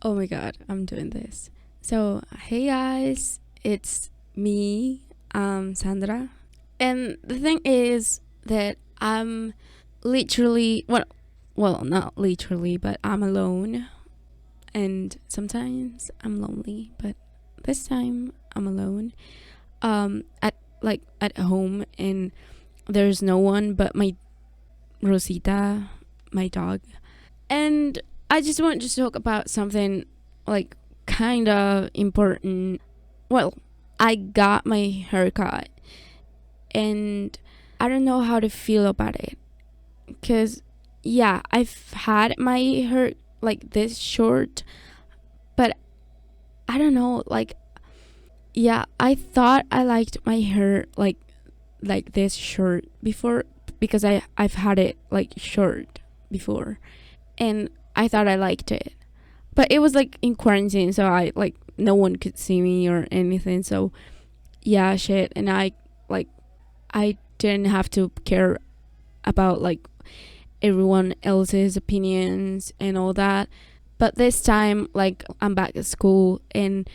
Oh my god, I'm doing this. So, hey guys, it's me, Sandra. And the thing is that I'm literally, well, not literally, but I'm alone. And sometimes I'm lonely, but this time I'm alone. At home, and there's no one but my Rosita, my dog. And I just want to talk about something like kind of important. Well, I got my haircut and I don't know how to feel about it. Because, yeah, I've had my hair like this short, but I don't know. Like, yeah, I thought I liked my hair like this short before because I've had it like short before, and I thought I liked it. But it was like in quarantine, so I like no one could see me or anything. So yeah, shit. And like I didn't have to care about like everyone else's opinions and all that. But this time, like I'm back at school and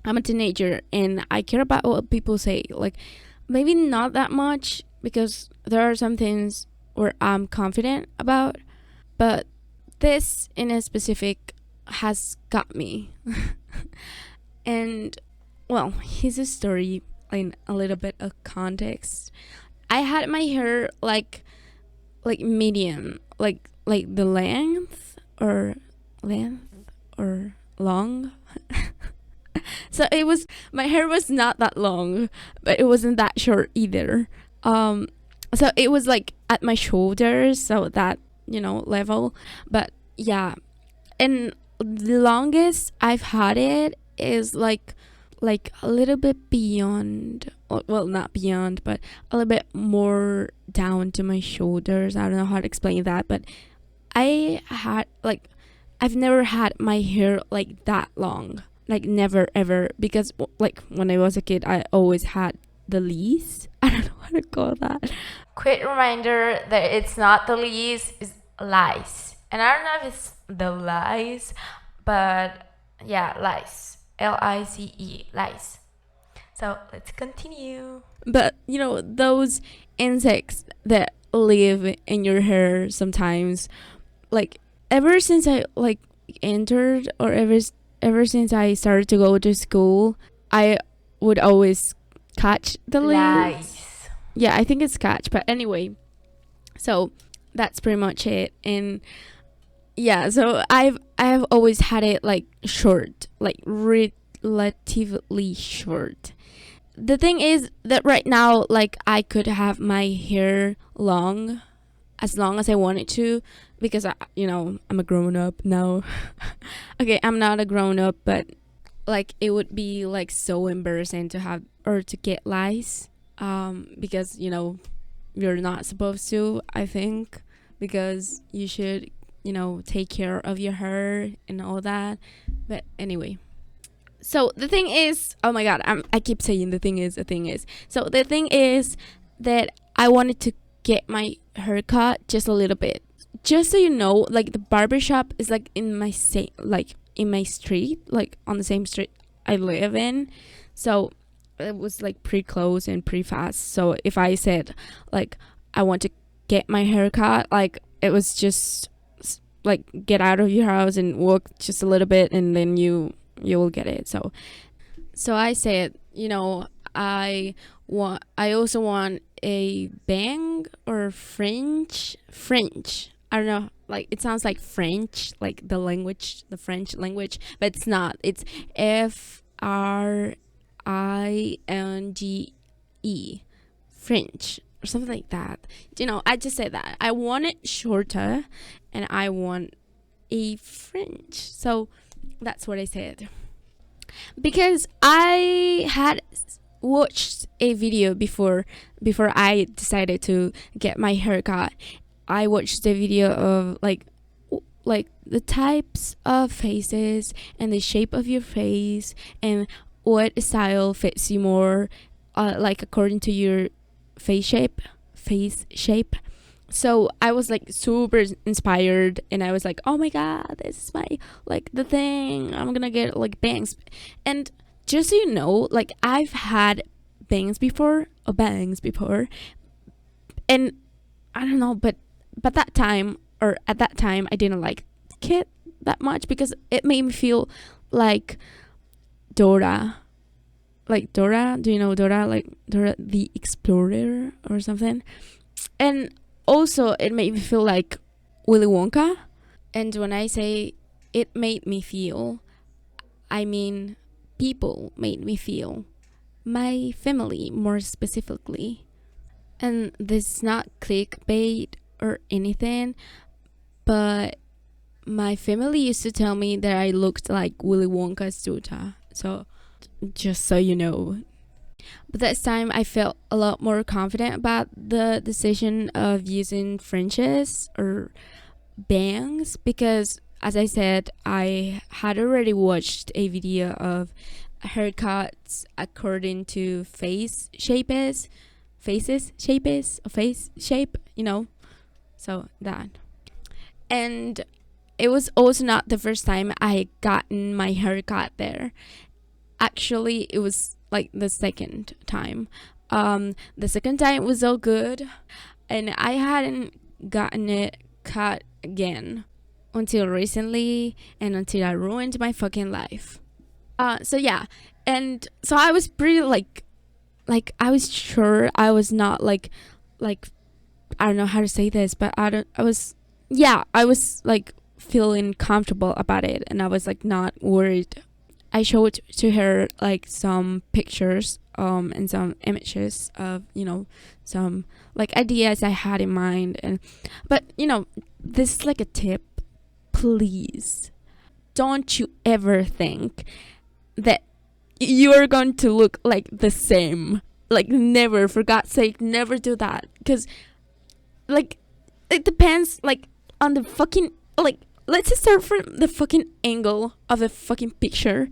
I'm a teenager and I care about what people say. Like maybe not that much because there are some things where I'm confident about, but this in a specific has got me. And well, here's a story in a little bit of context. I had my hair like medium, like the length or long. So it was, my hair was not that long, but it wasn't that short either. So it was like at my shoulders, so that, level. But yeah, and the longest I've had it is like a little bit beyond, well, not beyond, but a little bit more down to my shoulders. I don't know how to explain that, but I had like, I've never had my hair like that long, like never ever, because like when I was a kid I always had the leaves. I don't know how to call that. Quick reminder that it's not the leaves, it's lice. And I don't know if it's the lice, but yeah, lice. Lice, lice. So let's continue. But those insects that live in your hair sometimes, like ever since I like entered, or ever since I started to go to school, I would always catch the leaves. Lice. Yeah, I think it's catch, but anyway. So that's pretty much it. And yeah, so I've always had it like short, like relatively short. The thing is that right now, like I could have my hair long as I wanted to, because I'm a grown up now. Okay, I'm not a grown up, but like it would be like so embarrassing to have or to get lice, because you're not supposed to, I think, because you should take care of your hair and all that. But anyway, so the thing is, oh my god, I keep saying the thing is. So the thing is that I wanted to get my hair cut just a little bit. Just so you know, like the barbershop is like in my street, like on the same street I live in. So it was like pretty close and pretty fast. So if I said like I want to get my hair cut, like it was just like get out of your house and walk just a little bit and then you will get it. So I said, I also want a bang or fringe. I don't know, like it sounds like French, like the French language, but it's not. It's FRINGE, French or something like that. I just said that I want it shorter and I want a fringe. So that's what I said. Because I had watched a video before I decided to get my hair cut. I watched a video of like the types of faces and the shape of your face and what style fits you more, like according to your face shape. So I was like super inspired, and I was like, oh my god, this is my, like, the thing, I'm gonna get like bangs. And just so you know, like, I've had bangs before, and I don't know, but that time, or at that time, I didn't like it that much because it made me feel like Dora. Like Dora, do you know Dora? Like Dora the Explorer or something. And also, it made me feel like Willy Wonka. And when I say it made me feel, I mean people made me feel. My family, more specifically. And this is not clickbait or anything, but my family used to tell me that I looked like Willy Wonka's daughter. So, just so you know. But this time I felt a lot more confident about the decision of using fringes or bangs because, as I said, I had already watched a video of haircuts according to faces shapes, a face shape, so that. And it was also not the first time I had gotten my hair cut there. Actually, it was like the second time. The second time was so good, and I hadn't gotten it cut again until recently, and until I ruined my fucking life. So yeah, and so I was pretty like I was sure I was not like I don't know how to say this, but I was, yeah, I was like feeling comfortable about it, and I was like not worried. I showed to her like some pictures and some images of some like ideas I had in mind, and but this is like a tip. Please don't you ever think that you're going to look like the same. Like, never, for God's sake, never do that, because like it depends like on the fucking, like, let's just start from the fucking angle of the fucking picture,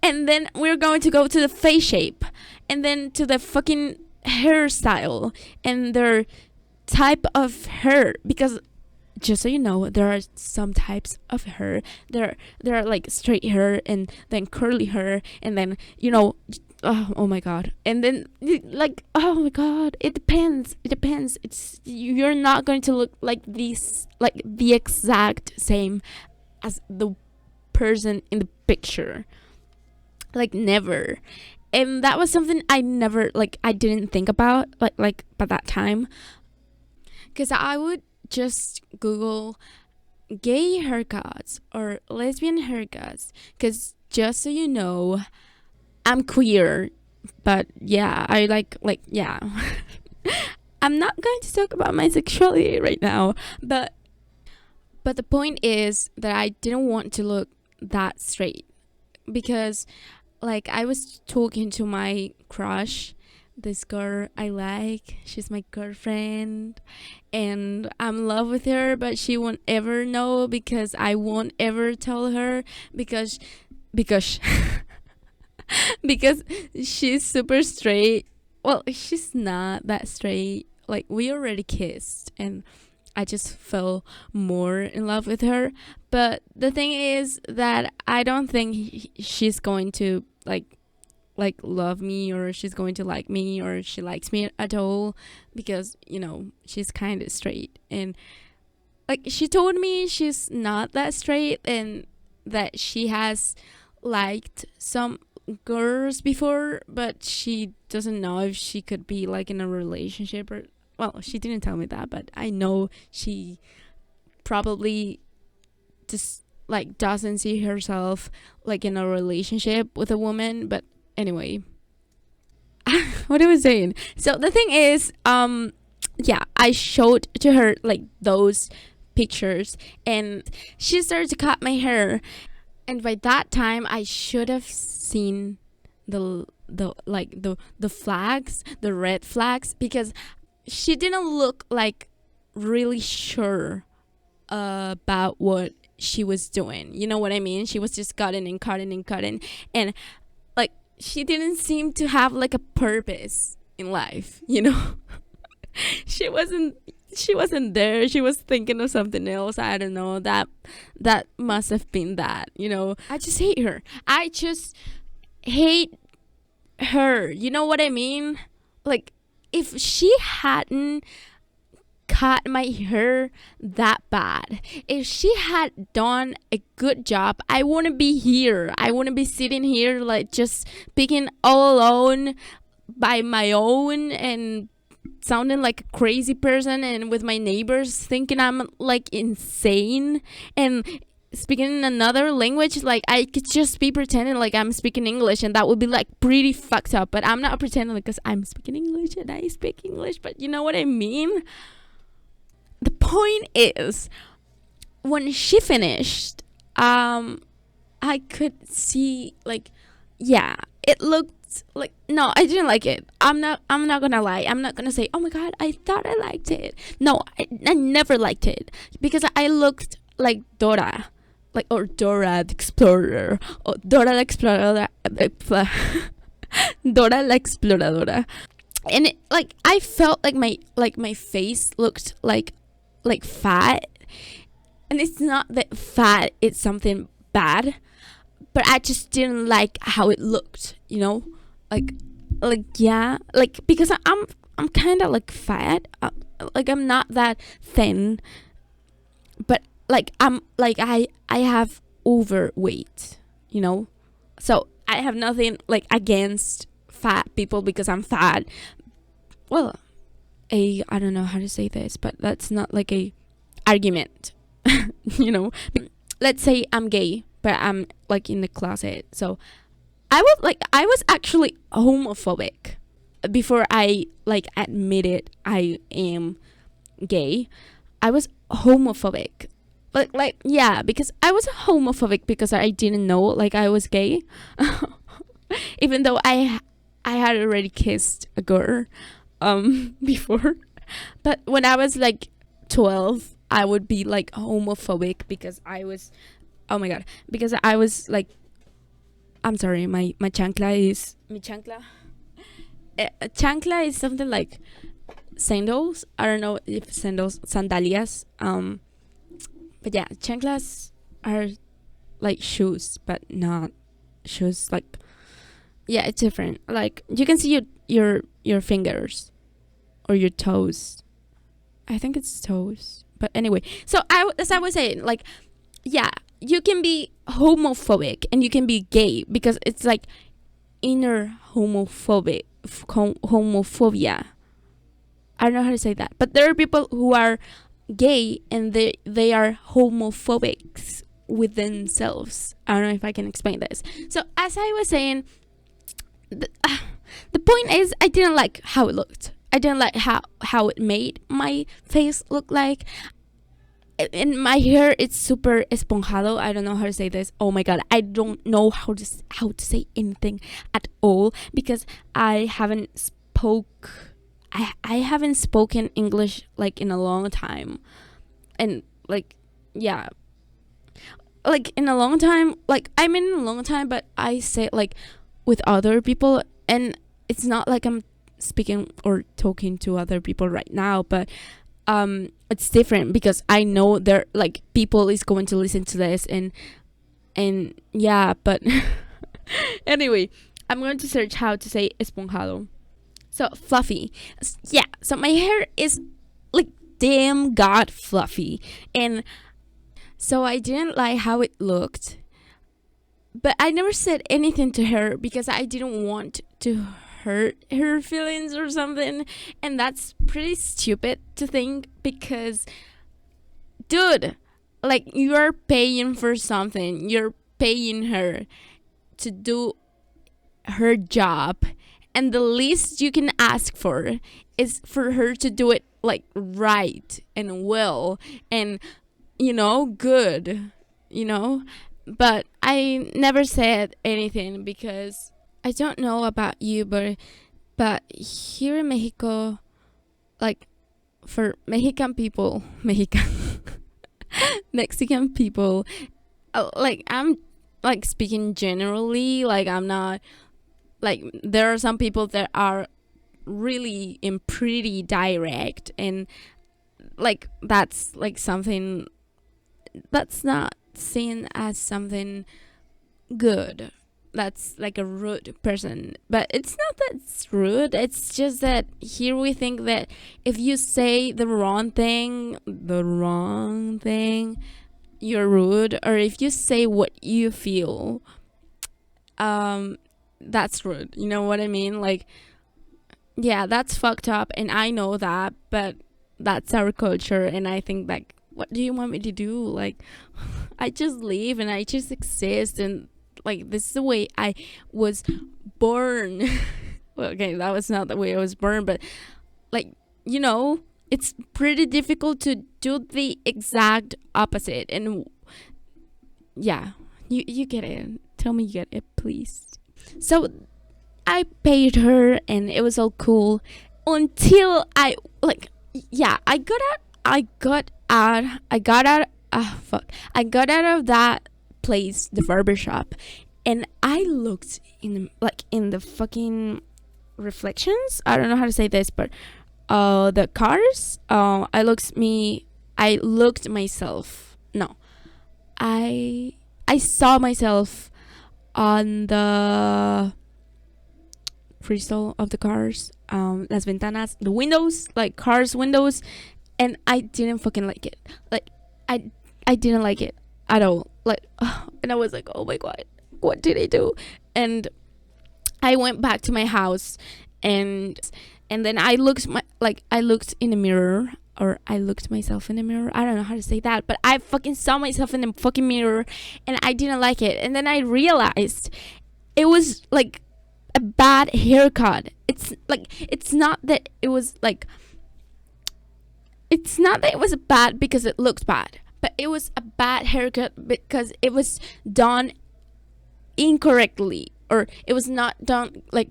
and then we're going to go to the face shape, and then to the fucking hairstyle and their type of hair, because just so you know, there are some types of hair. There are like straight hair, and then curly hair, and then oh my god, and then like, oh my god, it depends. It's, you're not going to look like these, like the exact same as the person in the picture, like never. And that was something I never, like, I didn't think about like by that time, because I would just Google gay haircuts or lesbian haircuts, because just so you know, I'm queer, but yeah, I like yeah. I'm not going to talk about my sexuality right now, but the point is that I didn't want to look that straight, because like I was talking to my crush, this girl I like. She's my girlfriend, and I'm in love with her, but she won't ever know, because I won't ever tell her, because because she's super straight. Well, she's not that straight. Like, we already kissed, and I just fell more in love with her. But the thing is that I don't think she's going to like love me, or she's going to like me, or she likes me at all, because she's kind of straight, and like she told me she's not that straight, and that she has liked some girls before, but she doesn't know if she could be like in a relationship, or, well, she didn't tell me that, but I know she probably just like doesn't see herself like in a relationship with a woman. But anyway, what I was saying. So the thing is, yeah, I showed to her like those pictures, and she started to cut my hair, and by that time I should have seen the flags, the red flags, because she didn't look like really sure about what she was doing. You know what I mean? She was just cutting and cutting and cutting, and like she didn't seem to have like a purpose in life. She wasn't she wasn't there. She was thinking of something else. I don't know. That must have been that, you know. I just hate her. I just hate her. You know what I mean? Like, if she hadn't cut my hair that bad, if she had done a good job, I wouldn't be here. I wouldn't be sitting here like just speaking all alone by my own and sounding like a crazy person, and with my neighbors thinking I'm like insane and speaking in another language. Like, I could just be pretending like I'm speaking English, and that would be like pretty fucked up. But I'm not pretending because I'm speaking English and I speak English. But you know what I mean? The point is, when she finished, I could see, like, yeah, it looked like, no, I didn't like it. I'm not gonna lie. I'm not gonna say, oh my god, I thought I liked it. No, I never liked it, because I looked like Dora, like, or Dora the Explorer, or Dora la Exploradora, Dora la Exploradora. And it, like, I felt like my face looked like fat, and it's not that fat it's something bad, but I just didn't like how it looked, you know, like yeah, like, because I'm kind of like fat, like I'm not that thin, but like I'm like I have overweight, you know. So I have nothing like against fat people because I'm fat. Well, I don't know how to say this, but that's not like a argument. You know, let's say I'm gay, but I'm like in the closet. So I was actually homophobic before I like admitted I am gay. I was homophobic. Like yeah, because I was homophobic because I didn't know like I was gay. Even though I had already kissed a girl before. But when I was like 12, I would be like homophobic because I was, oh my god, because I was like, I'm sorry, my chancla is, mi chancla, chancla is something like sandals. I don't know if sandalias, but yeah, chanclas are like shoes, but not shoes. Like, yeah, it's different. Like, you can see your fingers or your toes. I think it's toes. But anyway, so as I was saying, like, yeah, you can be homophobic and you can be gay because it's like inner homophobia. I don't know how to say that. But there are people who are gay and they are homophobics with themselves. I don't know if I can explain this. So as I was saying, the point is, I didn't like how it looked. I didn't like how it made my face look like. And my hair, it's super esponjado. I don't know how to say this. Oh my god, I don't know how to say anything at all because I haven't spoken English like in a long time. And like, yeah, like in a long time, like I mean in a long time, but I say like with other people, and it's not like I'm speaking or talking to other people right now, but it's different because I know there like people is going to listen to this, and yeah, but anyway, I'm going to search how to say esponjado. So fluffy, yeah. So my hair is like damn god fluffy, and so I didn't like how it looked, but I never said anything to her because I didn't want to hurt her feelings or something. And that's pretty stupid to think because, dude, like, you're paying for something, you're paying her to do her job, and the least you can ask for is for her to do it like right and well and, you know, good, you know. But I never said anything because I don't know about you, but here in Mexico, like, for Mexican people, Mexican people, like, I'm like speaking generally, like, I'm not like, there are some people that are really pretty direct, and like that's like something that's not seen as something good. That's like a rude person, but it's not that it's rude. It's just that here we think that if you say the wrong thing, you're rude, or if you say what you feel, that's rude. You know what I mean? Like, yeah, that's fucked up, and I know that, but that's our culture, and I think like, what do you want me to do? Like, I just live and I just exist, and like this is the way I was born. Well, okay, that was not the way I was born, but like, you know, it's pretty difficult to do the exact opposite. And yeah, you get it. Tell me you get it, please. So I paid her and it was all cool until I like, yeah, I got out I got out of that place, the barbershop, and I looked in the fucking reflections. I don't know how to say this, but the cars. I looked myself. No, I saw myself on the crystal of the cars, las ventanas, the windows, like cars windows, and I didn't fucking like it. Like, I didn't like it at all. Like, and I was like, oh my god, what did I do? And I went back to my house, and then I looked in the mirror, or I looked myself in the mirror. I don't know how to say that, but I fucking saw myself in the fucking mirror, and I didn't like it. And then I realized it was like a bad haircut. It's not that it was bad because it looked bad, but it was a bad haircut because it was done incorrectly, or it was not done like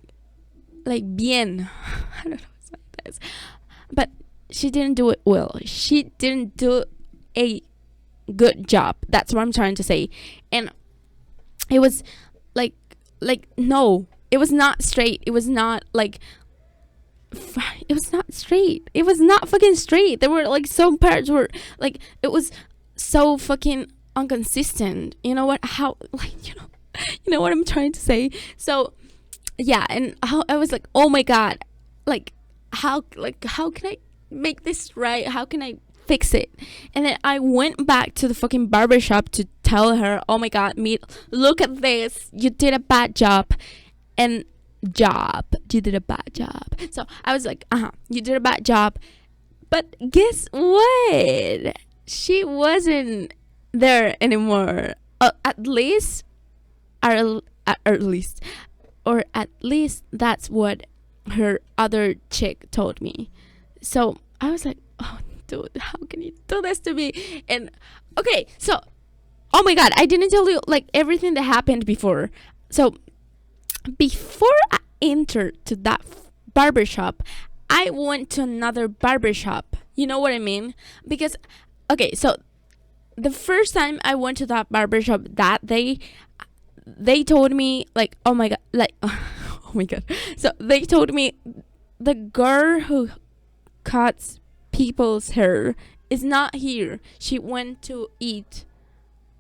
bien. I don't know what that is, but she didn't do it well. She didn't do a good job. That's what I'm trying to say. And it was like no, it was not straight. It was not like it was not straight. It was not fucking straight. There were like some parts were like, it was so fucking inconsistent. You know what? How, like, you know what I'm trying to say? So yeah, and I was like, oh my god, how can I make this right? How can I fix it? And then I went back to the fucking barbershop to tell her, oh my god, look at this, you did a bad job. And you did a bad job. So I was like, you did a bad job. But guess what? She wasn't there anymore. At least that's what her other chick told me. So I was like, oh dude, how can you do this to me? And okay, so oh my god, I didn't tell you like everything that happened before. So before I entered to that barbershop, I went to another barbershop. You know what I mean? Because okay, so the first time I went to that barbershop that day, they told me like, oh my god, like oh my god. So they told me the girl who cuts people's hair is not here. She went to eat,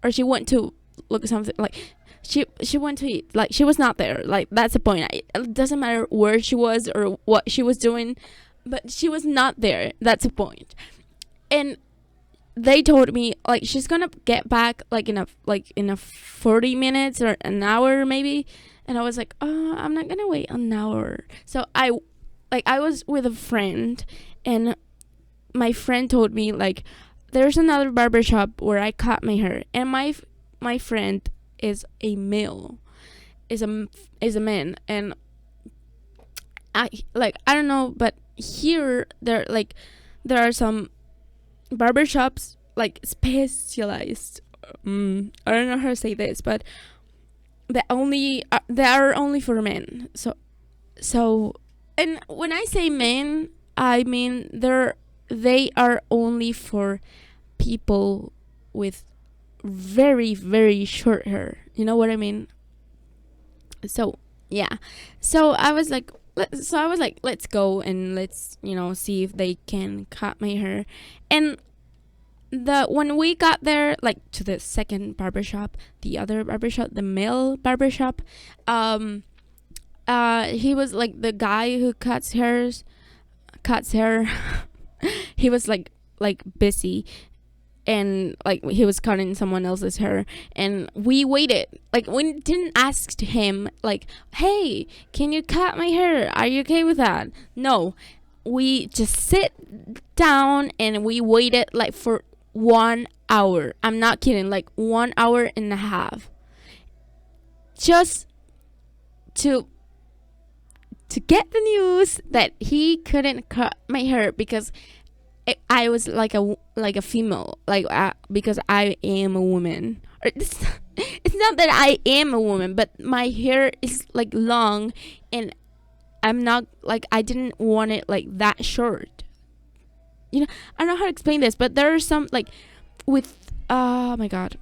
or she went to look at something, like she went to eat. Like, she was not there. Like, that's the point. It doesn't matter where she was or what she was doing, but she was not there. That's the point. And they told me like she's gonna get back like in a 40 minutes or an hour maybe. And I was like, oh, I'm not gonna wait an hour. So I was with a friend, and my friend told me like, there's another barbershop where I cut my hair, and my friend is a male, is a man, and I don't know, but here there are some barbershops like specialized. I don't know how to say this, but they are only for men. So, and when I say men, I mean they are only for people with very, very short hair. You know what I mean? So yeah. So I was like, so I was like, let's go and let's, see if they can cut my hair. And when we got there, like to the second barbershop, the other barbershop, the male barbershop, he was like the guy who cuts hair. He was like busy, and like he was cutting someone else's hair, and we waited. Like, we didn't ask him like, hey, can you cut my hair, are you okay with that? No, we just sit down and we waited like for 1 hour. I'm not kidding, like 1 hour and a half, just to get the news that he couldn't cut my hair because I was like a female, like because I am a woman. It's not that I am a woman, but my hair is like long, and I'm not like, I didn't want it like that short. I don't know how to explain this, but there are some like with oh my god,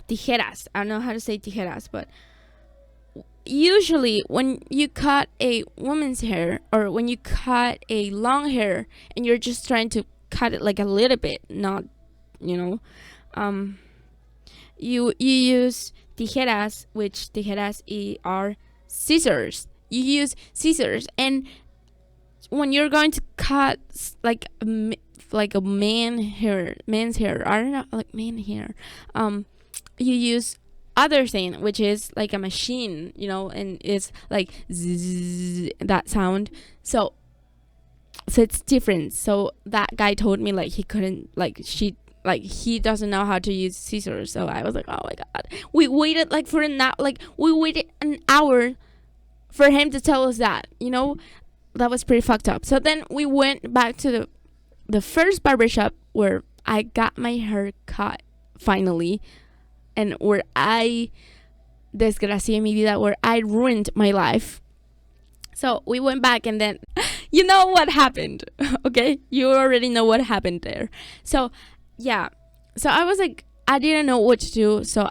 tijeras. I don't know how to say tijeras, but usually when you cut a woman's hair, or when you cut a long hair and you're just trying to cut it like a little bit, not you use tijeras, which tijeras are scissors. You use scissors, and when you're going to cut like a man's hair, I don't know, like man hair, you use other thing, which is like a machine, and it's like zzz, that sound. So it's different. So that guy told me like he couldn't, like he doesn't know how to use scissors. So I was like, oh my god, we waited like for an hour, we waited an hour for him to tell us that. That was pretty fucked up. So then we went back to the first barbershop where I got my hair cut finally, and where desgracia mi vida, where I ruined my life. So we went back, and then you know what happened. Okay, you already know what happened there. So yeah, so I was like, I didn't know what to do. So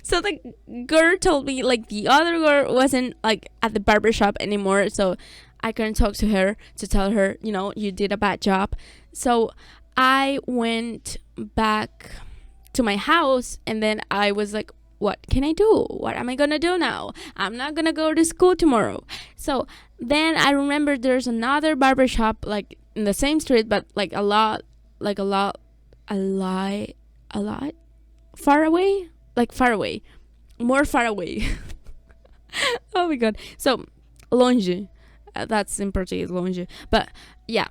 so the girl told me like the other girl wasn't like at the barbershop anymore, so I couldn't talk to her to tell her, you did a bad job. So I went back to my house, and then I was like, what can I do? What am I gonna do now? I'm not gonna go to school tomorrow. So then I remember there's another barbershop like in the same street, but like a lot far away, more far away. Oh my god. So longe, that's in Portuguese, longe. But yeah,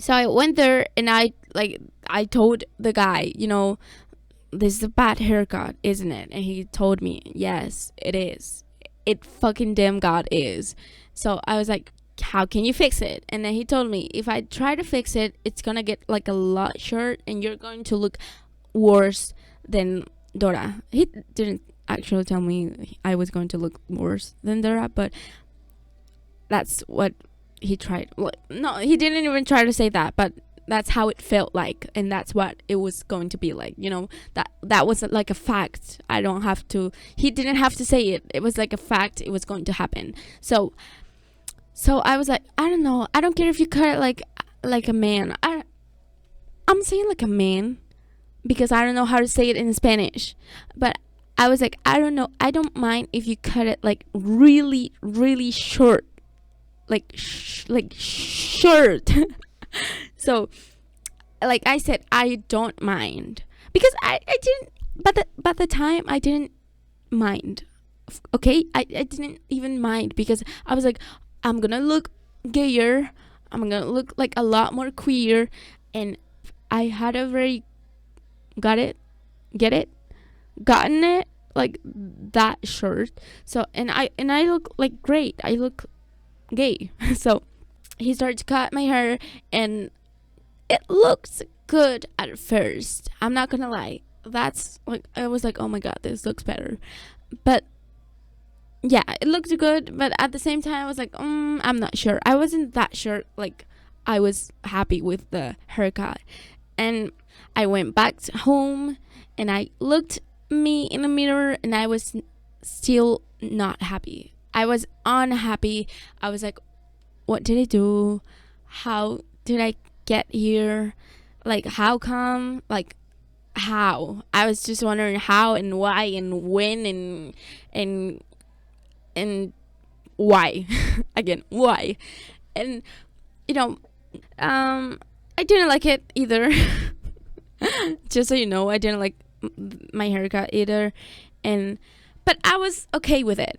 so I went there, and I told the guy, this is a bad haircut, isn't it? And he told me, yes, it is. It fucking damn god is. So I was like, how can you fix it? And then he told me, if I try to fix it, it's gonna get like a lot short, and you're going to look worse than Dora. He didn't actually tell me I was going to look worse than Dora, but that's what he tried. No, he didn't even try to say that, but that's how it felt like, and that's what it was going to be like. That was like a fact. He didn't have to say it. It was like a fact. It was going to happen. So I was like, I don't know. I don't care if you cut it like a man. I'm saying like a man because I don't know how to say it in Spanish. But I was like, I don't know. I don't mind if you cut it like really, really short. Like short. So like I said, I don't mind, because I didn't, but the time I didn't mind. Okay, I didn't even mind, because I was like, I'm gonna look gayer, I'm gonna look like a lot more queer, and I had already gotten it like that short. So and I look like great, I look gay. So he started to cut my hair, and it looks good at first, I'm not gonna lie. That's like, I was like, oh my god, this looks better. But yeah, it looked good, but at the same time I was like, I'm not sure. I wasn't that sure. Like, I was happy with the haircut. And I went back to home, and I looked me in the mirror, and I was still not happy. I was unhappy. I was like, what did I do? How did I get here? Like, how come? Like, how? I was just wondering how and why and when and and why. Again, why? And you know, I didn't like it either. Just so you know, I didn't like my haircut either. And but I was okay with it.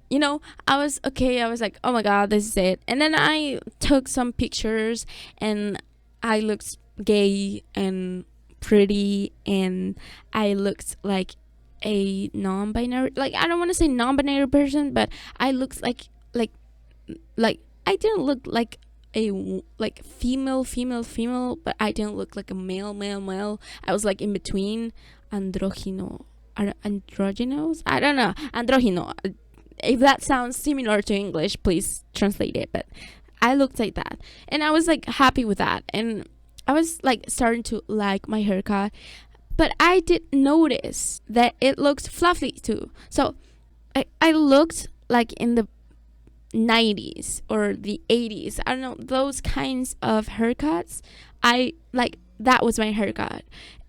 I was okay. I was like, oh my god, this is it. And then I took some pictures and I looked gay and pretty, and I looked like a non-binary, like, I don't want to say non-binary person, but I looked like I didn't look like like female, but I didn't look like a male. I was like in between, androgyno, androgynous, I don't know, androgyno. If that sounds similar to English, please translate it. But I looked like that, and I was like happy with that, and I was like starting to like my haircut. But I did notice that it looked fluffy too. So I looked like in the 90s or the 80s. I don't know, those kinds of haircuts. I like, that was my haircut.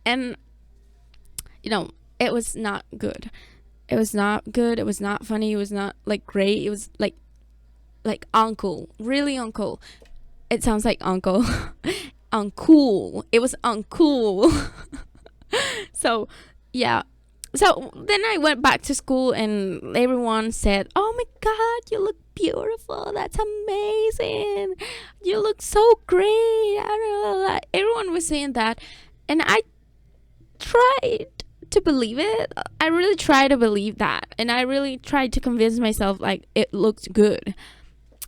And it was not good. It was not good. It was not funny. It was not like great. It was like uncle, really uncle. It sounds like uncle. Uncool. It was uncool. So yeah. So then I went back to school and everyone said, oh my god, you look beautiful, that's amazing, you look so great. I don't know. Everyone was saying that, and I tried to believe it. I really tried to believe that, and I really tried to convince myself like it looked good.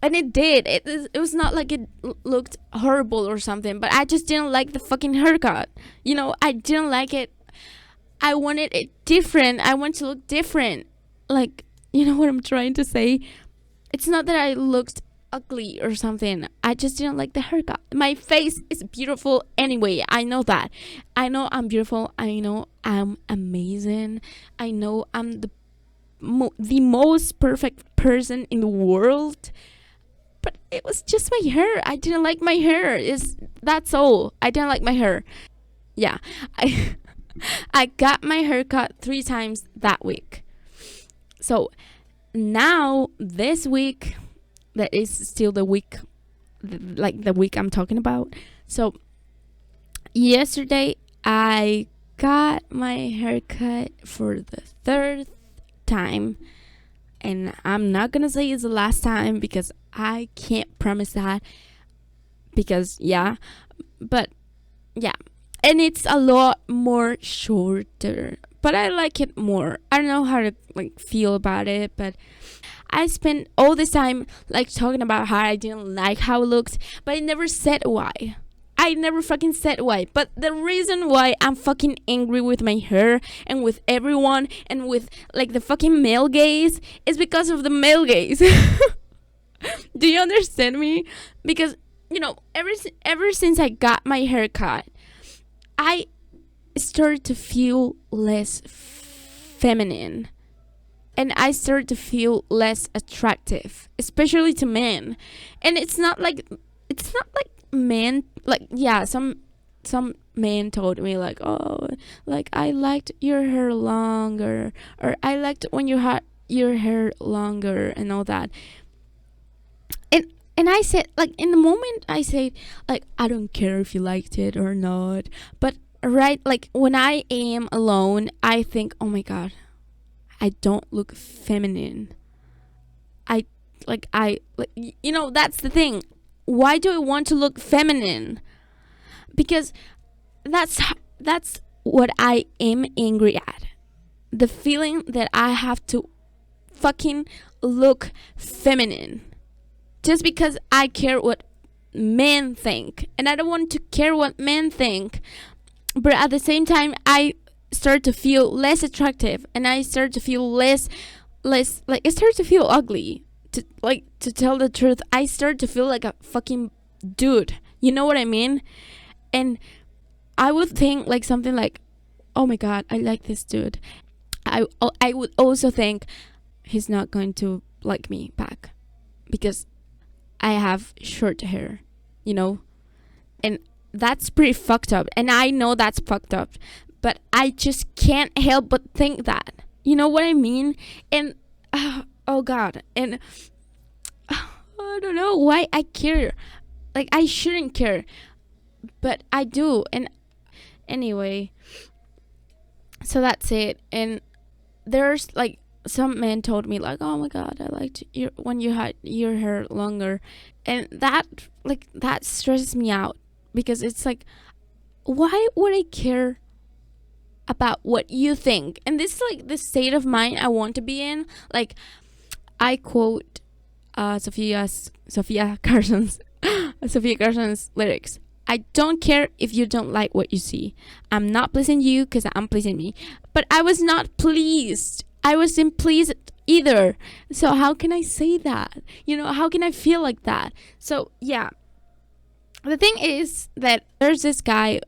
And it did. It was not like it looked horrible or something, but I just didn't like the fucking haircut. I didn't like it. I wanted it different. I want to look different. Like, you know what I'm trying to say? It's not that I looked ugly or something. I just didn't like the haircut. My face is beautiful anyway. I know that. I know I'm beautiful. I know I'm amazing. I know I'm the most perfect person in the world. But it was just my hair. I didn't like my hair. That's all. I didn't like my hair. Yeah. I got my hair cut 3 times that week. So now this week, that is still the week, like the week I'm talking about. So yesterday I got my hair cut for the 3rd time. And I'm not gonna say it's the last time because I can't promise that. Because but yeah. And it's a lot more shorter, but I like it more. I don't know how to like feel about it, but I spent all this time like talking about how I didn't like how it looked, but I never said why. I never fucking said why. But the reason why I'm fucking angry with my hair and with everyone and with like the fucking male gaze is because of the male gaze. Do you understand me? Because ever since I got my hair cut, I started to feel less feminine, and I started to feel less attractive, especially to men. And it's not like men, like, some men told me like, oh, like, I liked your hair longer, or I liked when you had your hair longer and all that. And I said, like, in the moment I said, like, I don't care if you liked it or not. But right, like, when I am alone, I think, oh my god, I don't look feminine. That's the thing. Why do I want to look feminine? Because that's what I am angry at. The feeling that I have to fucking look feminine. Just because I care what men think. And I don't want to care what men think. But at the same time, I start to feel less attractive. And I start to feel less, like, I start to feel ugly. To tell the truth, I start to feel like a fucking dude. You know what I mean? And I would think like something like, oh my god, I like this dude. I would also think, he's not going to like me back because I have short hair, you know? And that's pretty fucked up. And I know that's fucked up, but I just can't help but think that. You know what I mean? And oh god. And I don't know why I care. Like, I shouldn't care, but I do. And anyway, so that's it. And there's like some men told me like, oh my god, I liked your when you had your hair longer. And that stresses me out because it's like, why would I care about what you think? And this is like the state of mind I want to be in. Like, I quote Sophia Carson's Sophia Carson's lyrics. I don't care if you don't like what you see. I'm not pleasing you because I'm pleasing me. But I was not pleased. I wasn't pleased either. So how can I say that? You know, how can I feel like that? So yeah. The thing is that there's this guy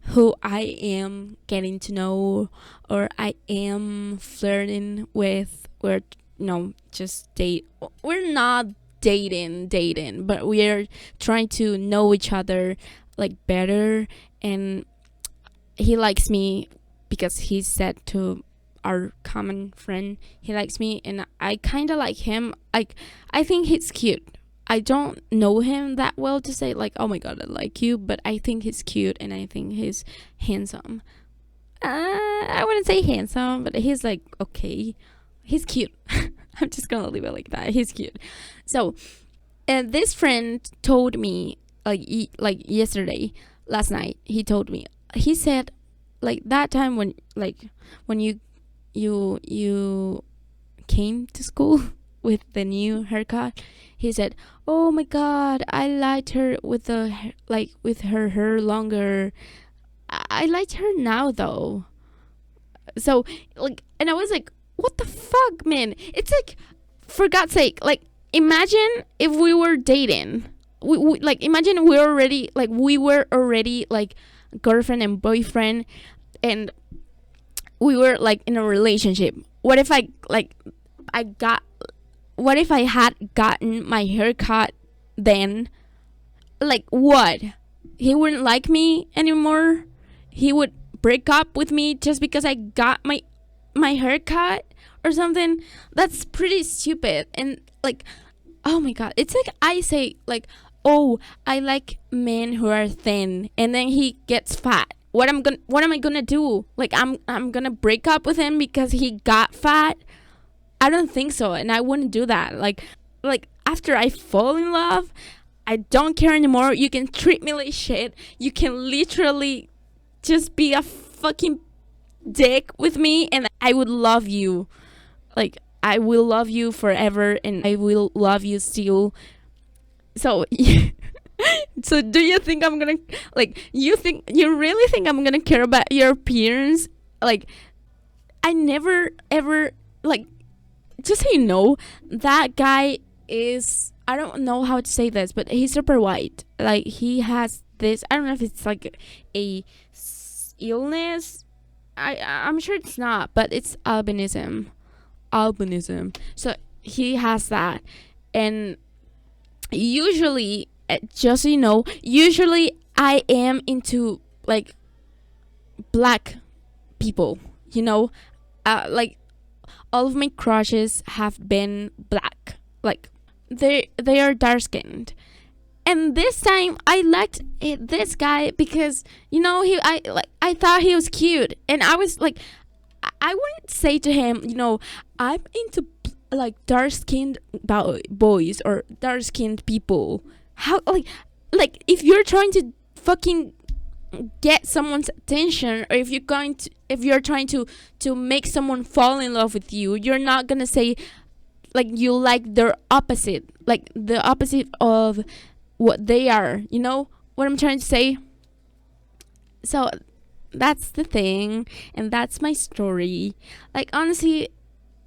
who I am getting to know, or I am flirting with. We're just date. We're not dating, but we're trying to know each other like better. And he likes me because he said to our common friend he likes me, and I kind of like him. Like, I think he's cute. I don't know him that well to say like, oh my god, I like you, but I think he's cute and I think he's handsome. I wouldn't say handsome, but he's like, okay, he's cute. I'm just gonna leave it like that. He's cute. So this friend told me like yesterday, last night, he told me, he said like that time when you came to school with the new haircut, he said, oh my god, I liked her with with her hair longer. I liked her now though. So like, and I was like, what the fuck, man? It's like, for God's sake, like, imagine if we were dating. We like, imagine we were already like girlfriend and boyfriend, and we were like in a relationship. What if what if I had gotten my hair cut then? Like, what? He wouldn't like me anymore? He would break up with me just because I got my hair cut or something? That's pretty stupid. And like, oh my god, it's like I say like, oh, I like men who are thin, and then he gets fat. What am I gonna do? Like, I'm gonna break up with him because he got fat? I don't think so, and I wouldn't do that. Like after I fall in love, I don't care anymore. You can treat me like shit. You can literally just be a fucking dick with me, and I would love you. Like, I will love you forever, and I will love you still. So so do you think I'm gonna, like, you really think I'm gonna care about your appearance? Like, I never ever, like, just so you know, that guy is, I don't know how to say this, but he's super white. Like, he has this, I don't know if it's like a illness. I'm sure it's not, but it's albinism. So he has that. And usually, just so you know, usually I am into like black people, you know. Like, all of my crushes have been black. Like, they are dark skinned. And this time I liked this guy because, you know, I thought he was cute, and I was like, I wouldn't say to him, you know, I'm into like dark skinned boys or dark skinned people. How, like if you're trying to fucking get someone's attention, or if you're trying to make someone fall in love with you, you're not gonna say like you like their opposite, like the opposite of what they are. You know what I'm trying to say? So that's the thing, and that's my story. Like, honestly,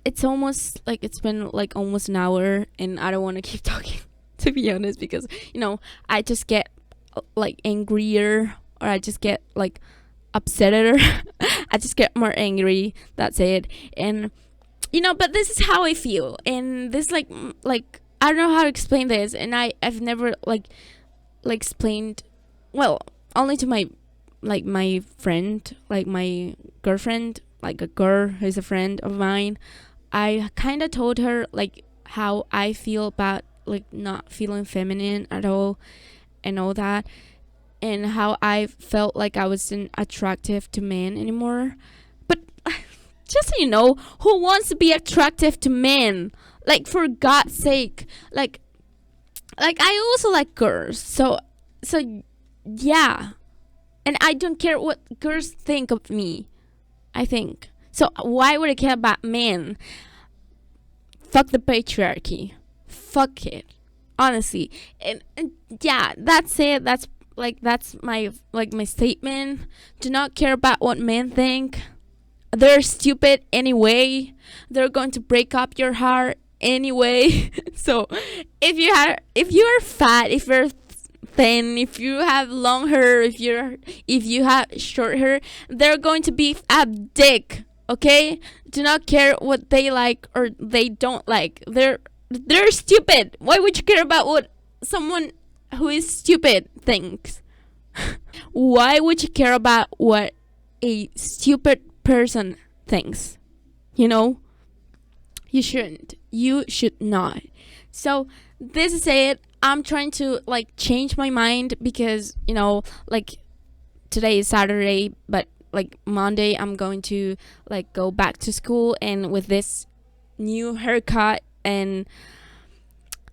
it's almost like it's been like almost an hour, and I don't want to keep talking, to be honest, because, you know, I just get like angrier, or I just get like upsetter. I just get more angry. That's it. And but this is how I feel, and this like I don't know how to explain this, and I've never like explained, well, only to my friend, like my girlfriend, like a girl who's a friend of mine. I kind of told her like how I feel about like not feeling feminine at all and all that, and how I felt like I wasn't attractive to men anymore. But just so you know, who wants to be attractive to men? Like, for God's sake. Like I also like girls. So yeah. And I don't care what girls think of me, I think. So why would I care about men? Fuck the patriarchy. Fuck it. Honestly. And yeah, that's it. That's my statement. Do not care about what men think. They're stupid anyway. They're going to break up your heart anyway. So if you are fat, if you're thin, if you have long hair, if you have short hair, they're going to be a dick. Okay? Do not care what they like or they don't like. They're stupid. Why would you care about what someone who is stupid thinks? Why would you care about what a stupid person thinks? You shouldn't. You should not. So this is it. I'm trying to like change my mind because like today is Saturday, but like Monday I'm going to like go back to school, and with this new haircut, and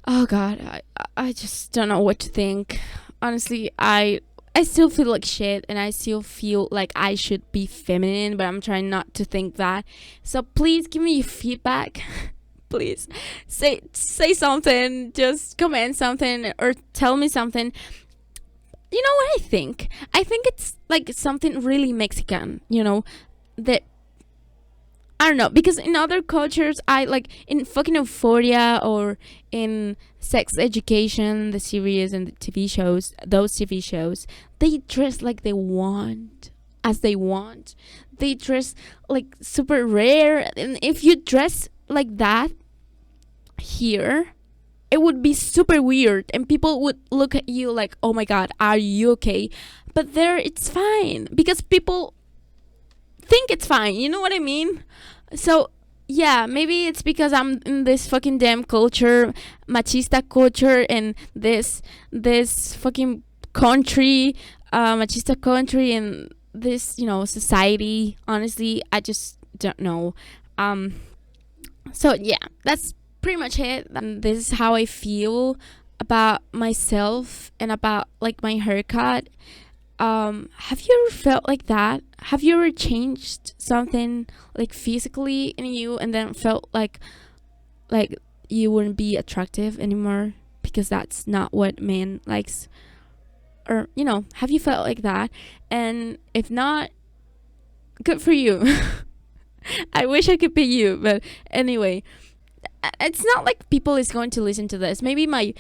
oh god, I just don't know what to think. Honestly, I still feel like shit, and I still feel like I should be feminine, but I'm trying not to think that. So please give me your feedback. Please say something, just comment something or tell me something. You know what I think? I think it's like something really Mexican, that I don't know, because in other cultures, I like in fucking Euphoria or in Sex Education, the series and the TV shows, those TV shows, they dress like they want, as they want. They dress like super rare, and if you dress like that here, it would be super weird, and people would look at you like, oh my god, are you okay? But there it's fine because people think it's fine, you know what I mean? So yeah, maybe it's because I'm in this fucking damn culture, machista culture, and this fucking country, machista country, and this society. Honestly, I just don't know. So yeah, that's pretty much it. And this is how I feel about myself and about like my haircut. Have you ever felt like that? Have you ever changed something like physically in you and then felt like you wouldn't be attractive anymore because that's not what man likes? Or have you felt like that? And if not, good for you. I wish I could be you, but anyway, it's not like people is going to listen to this. Maybe my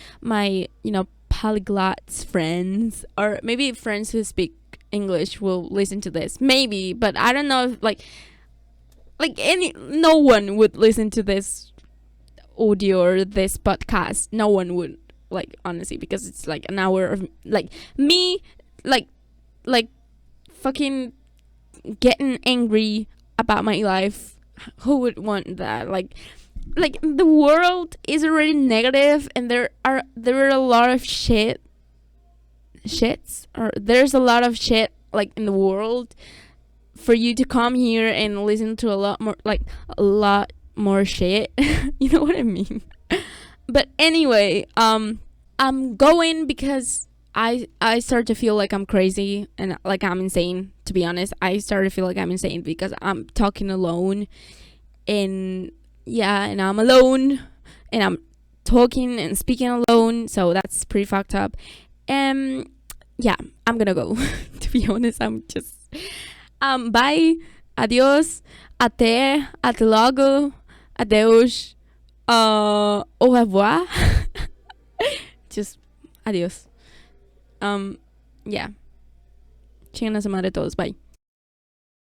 polyglots friends, or maybe friends who speak English will listen to this, maybe, but I don't know if no one would listen to this audio or this podcast. No one would, like, honestly, because it's like an hour of like me like fucking getting angry about my life. Who would want that? Like the world is already negative, and there are a lot of shits, or there's a lot of shit like in the world for you to come here and listen to a lot more shit. You know what I mean? But anyway, I'm going because I start to feel like I'm crazy and like I'm insane. To be honest, I start to feel like I'm insane because I'm talking alone, and and I'm alone, and I'm talking and speaking alone, so that's pretty fucked up. Yeah, I'm gonna go. To be honest, I'm just bye, adios, até logo, adeus, au revoir. Just adios. Yeah, chingan a su madre todos, bye.